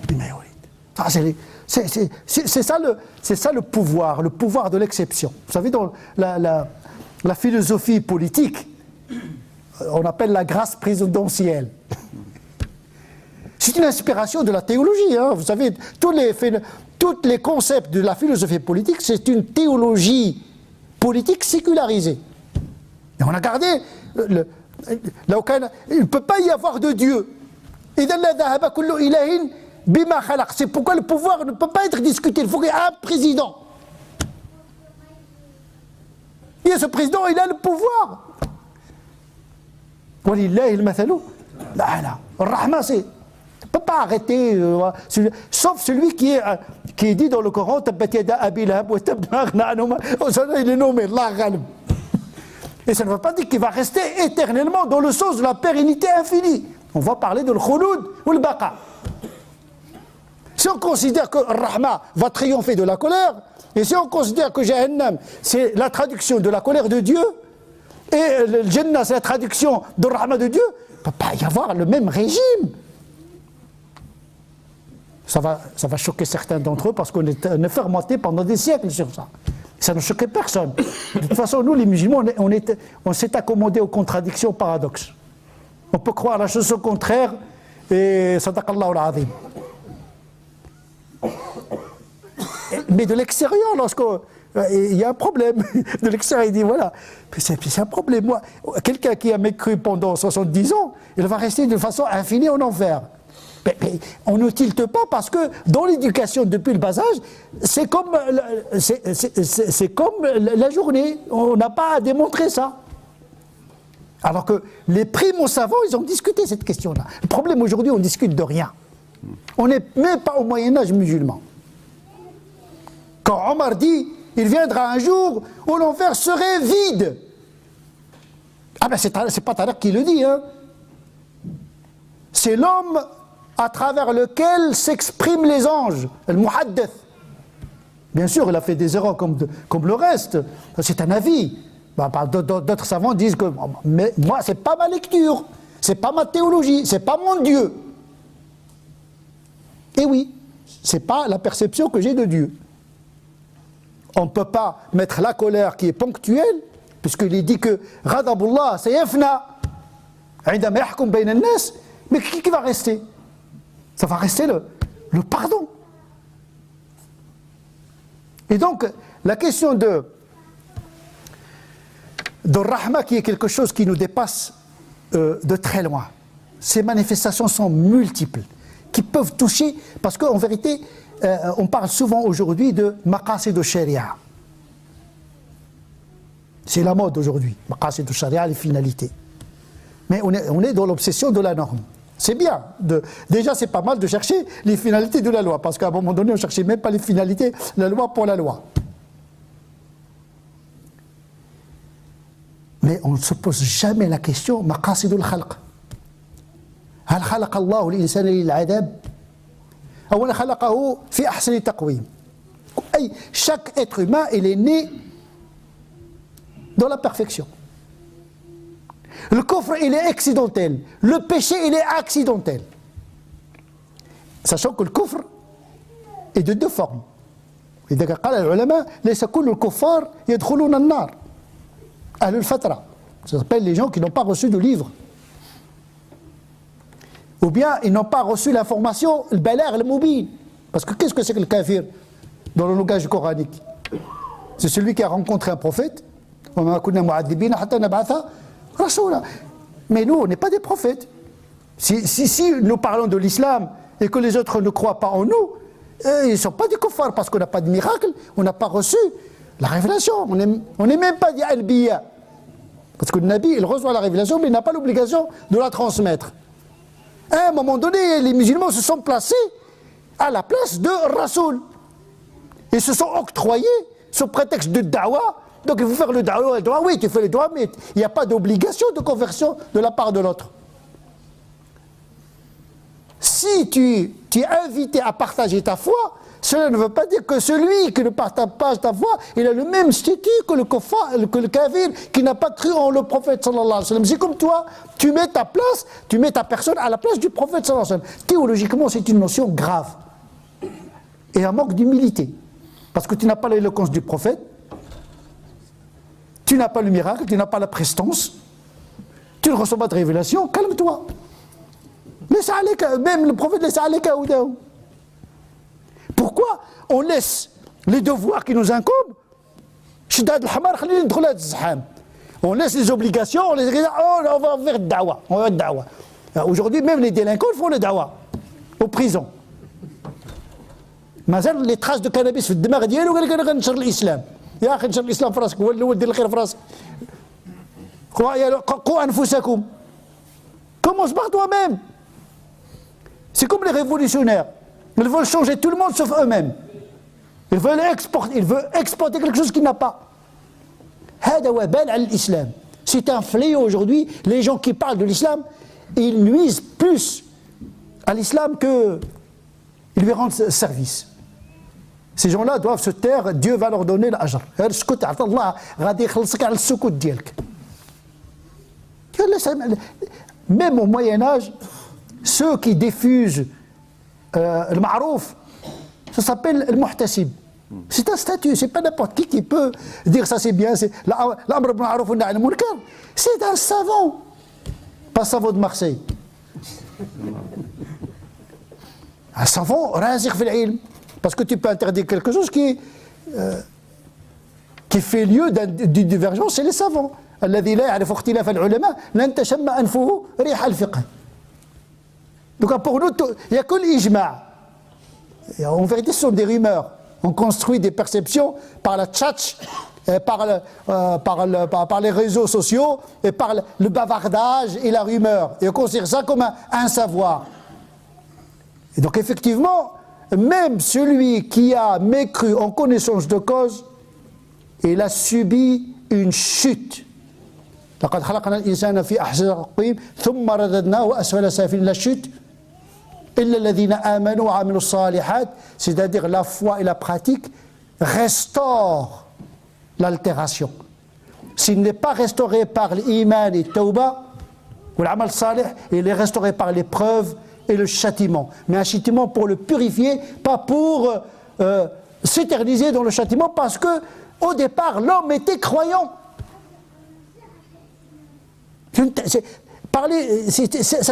[SPEAKER 1] بِمَا يُرِيدُ. C'est ça le pouvoir de l'exception. Vous savez, dans la philosophie politique, on appelle la grâce présidentielle. C'est une inspiration de la théologie. Hein. Vous savez, tous les concepts de la philosophie politique, c'est une théologie politique sécularisée. Et on a gardé... il ne peut pas y avoir de Dieu. C'est pourquoi le pouvoir ne peut pas être discuté. Il faut qu'il y ait un président. Et ce président, il a le pouvoir. Walillahi al-mathalu. Rahma, c'est... On ne peut pas arrêter, sauf celui qui est dit dans le Coran, il est nommé, et ça ne veut pas dire qu'il va rester éternellement dans le sens de la pérennité infinie. On va parler de l'khouloud ou le baqa. Si on considère que Rahma va triompher de la colère, et si on considère que Jahannam, c'est la traduction de la colère de Dieu, et le Jannah, c'est la traduction de Rahma de Dieu, il ne peut pas y avoir le même régime. Ça va choquer certains d'entre eux parce qu'on est fermenté pendant des siècles sur ça. Ça ne choquait personne. De toute façon, nous, les musulmans, on s'est accommodés aux contradictions, aux paradoxes. On peut croire la chose au contraire et sadaqallahu al-azim. Mais de l'extérieur, lorsqu'il y a un problème, de l'extérieur, il dit voilà, c'est un problème. Moi, quelqu'un qui a mécru pendant 70 ans, il va rester de façon infinie en enfer. Mais on ne tilte pas parce que dans l'éducation depuis le bas âge, c'est comme la journée, on n'a pas à démontrer ça. Alors que les primo-savants, ils ont discuté cette question-là. Le problème aujourd'hui, on discute de rien. On n'est même pas au Moyen-Âge musulman. Quand Omar dit, il viendra un jour où l'enfer serait vide. Ah ben c'est pas Tariq qui le dit, hein. C'est l'homme à travers lequel s'expriment les anges, le muhaddith. Bien sûr, il a fait des erreurs comme le reste, c'est un avis. D'autres savants disent que mais moi, c'est pas ma lecture, c'est pas ma théologie, c'est pas mon Dieu. Et oui, c'est pas la perception que j'ai de Dieu. On ne peut pas mettre la colère qui est ponctuelle, puisqu'il est dit que Ghadabullah sayafna, عندما يحكم بين الناس, mais qui va rester? Ça va rester le pardon. Et donc, la question de Rahma, qui est quelque chose qui nous dépasse de très loin. Ces manifestations sont multiples, qui peuvent toucher, parce qu'en vérité, on parle souvent aujourd'hui de maqasid al-sharia. C'est la mode aujourd'hui, maqasid al-sharia, les finalités. Mais on est dans l'obsession de la norme. C'est bien. Déjà, c'est pas mal de chercher les finalités de la loi, parce qu'à un moment donné, on ne cherchait même pas les finalités, la loi pour la loi. Mais on ne se pose jamais la question maqasid al-khalq. هل خلق الله الإنسان للعذاب؟ أولا خلقه في أحسن تقويم. Chaque être humain, il est né dans la perfection. Le kufr, il est accidentel. Le péché, il est accidentel. Sachant que le kufr est de deux formes. إذا قال العلماء ليس كل الكفار يدخلون النار. أهل الفترة. Ça s'appelle les gens qui n'ont pas reçu de livre. Ou bien ils n'ont pas reçu l'information, le balagh, le mubin. Parce que qu'est-ce que c'est que le kafir dans le langage coranique? C'est celui qui a rencontré un prophète. Mais nous, on n'est pas des prophètes. Si nous parlons de l'islam et que les autres ne croient pas en nous, ils ne sont pas des kuffars parce qu'on n'a pas de miracle, on n'a pas reçu la révélation. On n'est même pas des albiya. Parce que le Nabi, il reçoit la révélation, mais il n'a pas l'obligation de la transmettre. À un moment donné, les musulmans se sont placés à la place de Rasoul. Ils se sont octroyés sous prétexte de da'wah. Donc il faut faire le da'wah. Oui, tu fais le da'wah, mais il n'y a pas d'obligation de conversion de la part de l'autre. Si tu es invité à partager ta foi, cela ne veut pas dire que celui qui ne partage pas ta foi, il a le même statut que le kafir qui n'a pas cru en le prophète sallallahu alayhi wa sallam. C'est comme toi, tu mets ta personne à la place du prophète sallallahu alayhi wa sallam. Théologiquement, c'est une notion grave et un manque d'humilité. Parce que tu n'as pas l'éloquence du prophète, tu n'as pas le miracle, tu n'as pas la prestance, tu ne reçois pas de révélation, calme-toi. Même le prophète laisse alayka oudaou. Pourquoi on laisse les devoirs qui nous incombent? On laisse les obligations, on va faire da'wah. Aujourd'hui, même les délinquants font le da'wah aux prisons. مازال les traces de cannabis في الدماغ ديالو قال لك انا غنشر الاسلام. يا اخي نشر الاسلام في راسك، هو الاول دير الخير في راسك. قوا انفسكم. Commence par toi-même. C'est comme les révolutionnaires. Ils veulent changer tout le monde sauf eux-mêmes. Ils veulent exporter quelque chose qu'ils n'ont pas. هذا وبال على الإسلام. C'est un fléau aujourd'hui. Les gens qui parlent de l'islam, ils nuisent plus à l'islam qu'ils lui rendent service. Ces gens-là doivent se taire, Dieu va leur donner l'ajr. Même au Moyen-Âge, ceux qui diffusent le ma'rouf, ça s'appelle le muhtasib. C'est un statut, c'est pas n'importe qui peut dire ça c'est bien, c'est l'amr bil ma'rouf wa nahy anil munkar. C'est un savant, pas un savant de Marseille. Un savant razik fil ilm, parce que tu peux interdire quelque chose qui fait lieu d'une divergence, c'est les savants. الذي لا يعرف اختلاف العلماء لن تشم أنفه ريح الفقه. Donc pour nous, il n'y a que l'ijma'. En vérité, ce sont des rumeurs. On construit des perceptions par la tchatch, par les réseaux sociaux, et par le bavardage et la rumeur. Et on considère ça comme un savoir. Et donc effectivement, même celui qui a mécru en connaissance de cause, il a subi une chute. لقد خلقنا الإنسان في أحسن تقويم ثم رددناه أسفل سافلين. La chute, إلا الذين آمنوا وعملوا الصالحات, c'est-à-dire la foi et la pratique restaurent l'altération. S'il n'est pas restauré par l'iman et tauba, ou l'amal salih, il est restauré par l'épreuve et le châtiment. Mais un châtiment pour le purifier, pas pour s'éterniser dans le châtiment, parce que au départ, l'homme était croyant. Ça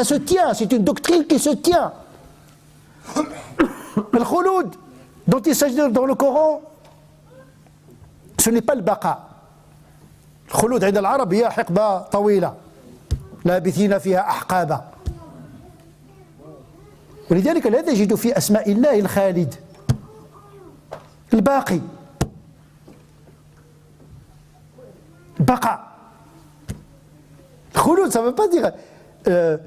[SPEAKER 1] se tient, c'est une doctrine qui se tient. Le khouloud dont il s'agit dans le Coran, ce n'est pas le baqa. Le khouloud عند العرب هي حقبة طويلة لابثين فيها أحقابا. ولذلك لا تجد في أسماء الله الخالد الباقي البقاء. Khouloud, ça ne veut pas dire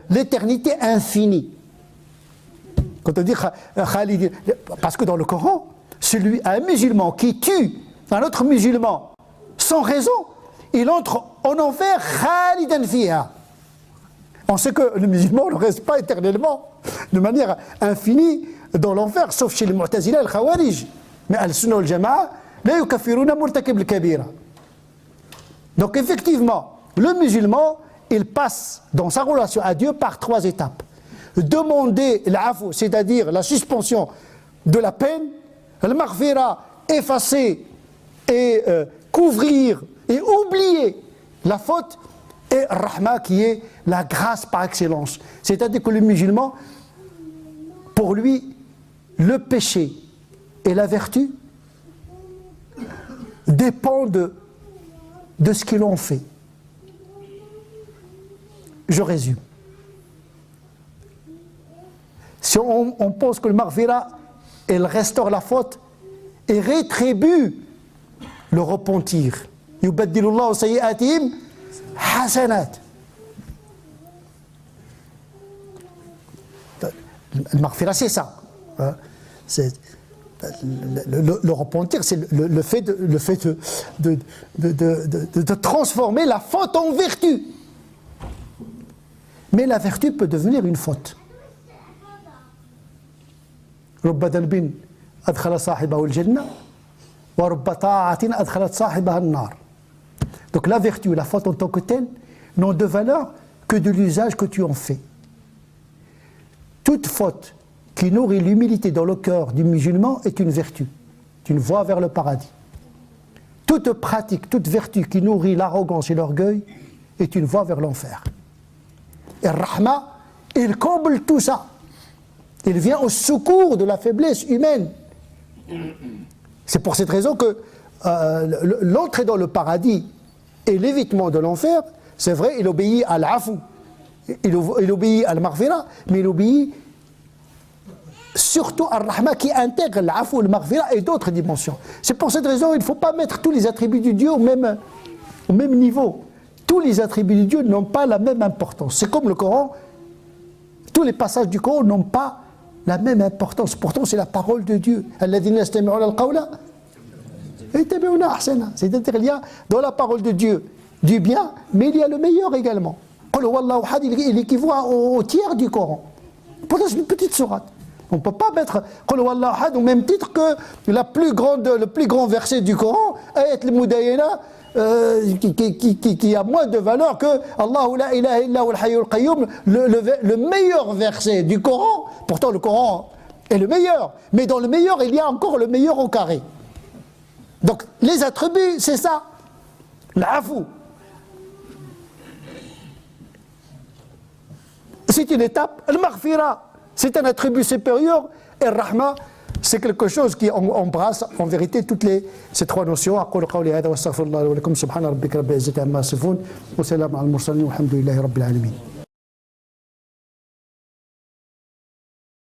[SPEAKER 1] l'éternité infinie. Quand on dit Khalid, parce que dans le Coran, un musulman qui tue un autre musulman sans raison, il entre en enfer Khalidan fiha. On sait que le musulman ne reste pas éternellement de manière infinie dans l'enfer, sauf chez les Mu'tazila et les Khawarij. Mais Al-Sunnah wal-Jama'a, la yukaffiruna murtakib al-kabira. Donc effectivement, le musulman, il passe dans sa relation à Dieu par 3 étapes. Demander l'afou, c'est-à-dire la suspension de la peine, le maghfira, effacer et couvrir et oublier la faute, et rahma qui est la grâce par excellence. C'est-à-dire que le musulman, pour lui, le péché et la vertu dépendent de ce qu'ils ont fait. Je résume. Si on pense que le maghfira, elle restaure la faute et rétribue le repentir. Yubaddilullahu sayyi'atihim hasanat. Le maghfira, c'est ça. Le repentir, c'est le fait de transformer la faute en vertu. Mais la vertu peut devenir une faute. رب ذنب أدخل صاحبه الجنة ورب طاعة أدخلت صاحبها النار. Donc la vertu et la faute en tant que telle n'ont de valeur que de l'usage que tu en fais. Toute faute qui nourrit l'humilité dans le cœur du musulman est une vertu, une voie vers le paradis. Toute pratique, toute vertu qui nourrit l'arrogance et l'orgueil est une voie vers l'enfer. Et Rahma, il comble tout ça. Il vient au secours de la faiblesse humaine. C'est pour cette raison que l'entrée dans le paradis et l'évitement de l'enfer, c'est vrai, il obéit à l'afou, il obéit à l'maghfira, mais il obéit surtout à Rahma qui intègre l'afou, le maghfira et d'autres dimensions. C'est pour cette raison qu'il ne faut pas mettre tous les attributs de Dieu au même niveau. Tous les attributs de Dieu n'ont pas la même importance. C'est comme le Coran, tous les passages du Coran n'ont pas la même importance. Pourtant, c'est la parole de Dieu. C'est-à-dire qu'il y a dans la parole de Dieu du bien, mais il y a le meilleur également. Il équivaut au tiers du Coran. Pourtant, c'est une petite sourate. On ne peut pas mettre au même titre que le plus grand verset du Coran, Ayat al-Mudayana, qui a moins de valeur que Allahu la ilaha illa huwal hayyul qayyum, le meilleur verset du Coran. Pourtant le Coran est le meilleur, mais dans le meilleur il y a encore le meilleur au carré. Donc les attributs, c'est ça. L'afou, c'est une étape. Le maghfira, c'est un attribut supérieur. Et Rahma, c'est quelque chose qui embrasse en vérité toutes ces 3 notions. أقول قولي هذا واستغفر الله لي ولكم سبحان ربك رب العزة عما يصفون وسلام على المرسلين والحمد لله رب العالمين.